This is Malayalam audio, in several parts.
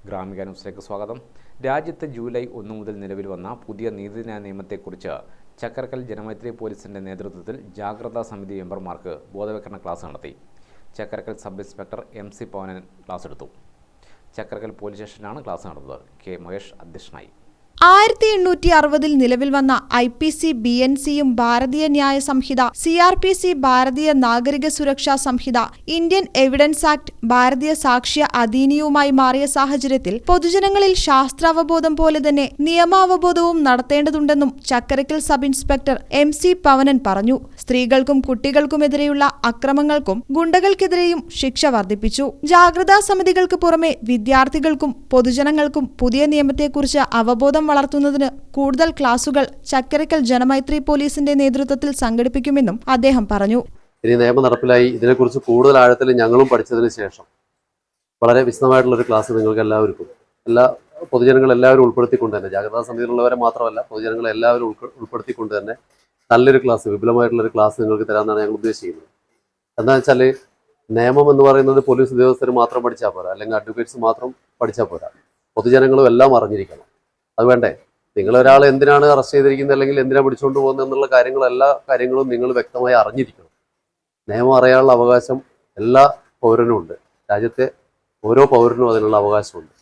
ഗ്രാമിക ന്യൂസിലേക്ക് സ്വാഗതം. രാജ്യത്ത് ജൂലൈ 1 മുതൽ നിലവിൽ വന്ന പുതിയ നീതിന്യായ നിയമത്തെക്കുറിച്ച് ചക്കരക്കൽ ജനമൈത്രി പോലീസിന്റെ നേതൃത്വത്തിൽ ജാഗ്രതാ സമിതി മെമ്പർമാർക്ക് ബോധവൽക്കരണ ക്ലാസ് നടത്തി. Chakkarakkal sub inspector MC Pavanan class എടുത്തു. ചക്കരക്കൽ പോലീസ് സ്റ്റേഷനിലാണ് ക്ലാസ് നടന്നത്. K മഹേഷ് അധ്യക്ഷനായി. 1860 നിലവിൽ വന്ന IPC BNCയും ഭാരതീയ ന്യായ സംഹിത, CRPC ഭാരതീയ നാഗരിക സുരക്ഷാ സംഹിത, ഇന്ത്യൻ എവിഡൻസ് ആക്ട് ഭാരതീയ സാക്ഷ്യ അധീനിയവുമായി മാറിയ സാഹചര്യത്തിൽ പൊതുജനങ്ങളിൽ ശാസ്ത്രാവബോധം പോലെ തന്നെ നിയമാവബോധവും നടത്തേണ്ടതുണ്ടെന്നും Chakkarakkal sub inspector MC Pavanan പറഞ്ഞു. സ്ത്രീകൾക്കും കുട്ടികൾക്കുമെതിരെയുള്ള അക്രമങ്ങൾക്കും ഗുണ്ടകൾക്കെതിരെയും ശിക്ഷ വർദ്ധിപ്പിച്ചു. ജാഗ്രതാ സമിതികൾക്ക് പുറമെ വിദ്യാർത്ഥികൾക്കും പൊതുജനങ്ങൾക്കും പുതിയ നിയമത്തെക്കുറിച്ച് അവബോധം വളർത്തുന്നതിന് കൂടുതൽ ക്ലാസുകൾ ചക്കരക്കൽ ജനമൈത്രി പോലീസിന്റെ നേതൃത്വത്തിൽ സംഘടിപ്പിക്കുമെന്നും അദ്ദേഹം പറഞ്ഞു. ഇനി നിയമം നടപ്പിലായി ഇതിനെക്കുറിച്ച് കൂടുതൽ ആഴത്തിൽ ഞങ്ങളും പഠിച്ചതിന് ശേഷം വളരെ വിശദമായിട്ടുള്ള ഒരു ക്ലാസ് നിങ്ങൾക്ക് എല്ലാവർക്കും പൊതുജനങ്ങൾ എല്ലാവരും ഉൾപ്പെടുത്തിക്കൊണ്ട് തന്നെ, ജാഗ്രതാ സമിതിയിലുള്ളവരെ മാത്രമല്ല പൊതുജനങ്ങളെ എല്ലാവരും ഉൾപ്പെടുത്തിക്കൊണ്ട് തന്നെ നല്ലൊരു ക്ലാസ്, വിപുലമായിട്ടുള്ളൊരു ക്ലാസ് നിങ്ങൾക്ക് തരാമെന്നാണ് ഞങ്ങൾ ഉദ്ദേശിക്കുന്നത്. എന്താണെന്ന് വെച്ചാൽ നിയമം എന്ന് പറയുന്നത് പോലീസ് ഉദ്യോഗസ്ഥർ മാത്രം പഠിച്ചാൽ പോരാ, അല്ലെങ്കിൽ അഡ്വക്കേറ്റ്സ് മാത്രം പഠിച്ചാൽ പോരാ, പൊതുജനങ്ങളും എല്ലാം അറിഞ്ഞിരിക്കണം. അത് വേണ്ടേ? നിങ്ങളൊരാൾ എന്തിനാണ് അറസ്റ്റ് ചെയ്തിരിക്കുന്നത് അല്ലെങ്കിൽ എന്തിനാണ് പിടിച്ചുകൊണ്ട് പോകുന്നത് എന്നുള്ള എല്ലാ കാര്യങ്ങളും നിങ്ങൾ വ്യക്തമായി അറിഞ്ഞിരിക്കണം. നിയമം അറിയാനുള്ള അവകാശം എല്ലാ പൗരനും ഉണ്ട്. രാജ്യത്തെ ഓരോ പൗരനും അതിനുള്ള അവകാശമുണ്ട്.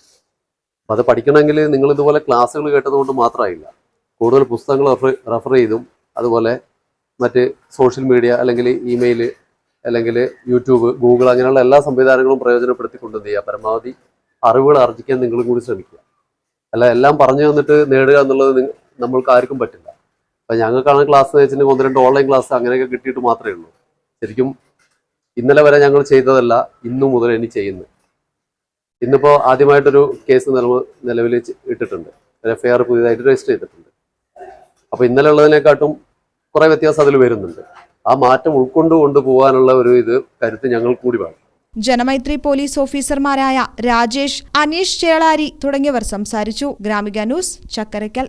അപ്പം അത് പഠിക്കണമെങ്കിൽ നിങ്ങൾ ഇതുപോലെ ക്ലാസ്സുകൾ കേട്ടതുകൊണ്ട് മാത്രമായില്ല, കൂടുതൽ പുസ്തകങ്ങൾ റെഫർ ചെയ്തും അതുപോലെ മറ്റ് സോഷ്യൽ മീഡിയ അല്ലെങ്കിൽ ഇമെയിൽ അല്ലെങ്കിൽ യൂട്യൂബ്, ഗൂഗിൾ അങ്ങനെയുള്ള എല്ലാ സംവിധാനങ്ങളും പ്രയോജനപ്പെടുത്തിക്കൊണ്ട് എന്ത് ചെയ്യുക, പരമാവധി അറിവുകൾ ആർജിക്കാൻ നിങ്ങളും കൂടി ശ്രമിക്കുക. അല്ല എല്ലാം പറഞ്ഞു തന്നിട്ട് നേടുക എന്നുള്ളത് നമ്മൾക്ക് ആർക്കും പറ്റില്ല. അപ്പം ഞങ്ങൾക്കാണ് ക്ലാസ് എന്ന് വെച്ചിട്ടുണ്ടെങ്കിൽ 1-2 ഓൺലൈൻ ക്ലാസ് അങ്ങനെയൊക്കെ കിട്ടിയിട്ട് മാത്രമേ ഉള്ളൂ. ശരിക്കും ഇന്നലെ വരെ ഞങ്ങൾ ചെയ്തതല്ല ഇന്നു മുതൽ ഇനി ചെയ്യുന്നത്. ഇന്നിപ്പോൾ ആദ്യമായിട്ടൊരു കേസ് നിലവിൽ ഇട്ടിട്ടുണ്ട്, FIR പുതിയതായിട്ട് രജിസ്റ്റർ ചെയ്തിട്ടുണ്ട്. അപ്പോൾ ഇന്നലെ ഉള്ളതിനെക്കാട്ടും കുറേ വ്യത്യാസം അതിൽ വരുന്നുണ്ട്. ആ മാറ്റം കൊണ്ടുപോകാനുള്ള ഒരു കരുത്ത് ഞങ്ങൾക്ക് കൂടി വേണം. ജനമൈത്രി പോലീസ് ഓഫീസർമാരായ രാജേഷ്, അനീഷ് ചേളാരി തുടങ്ങിയവർ സംസാരിച്ചു. ഗ്രാമിക ന്യൂസ്, ചക്കരക്കൽ.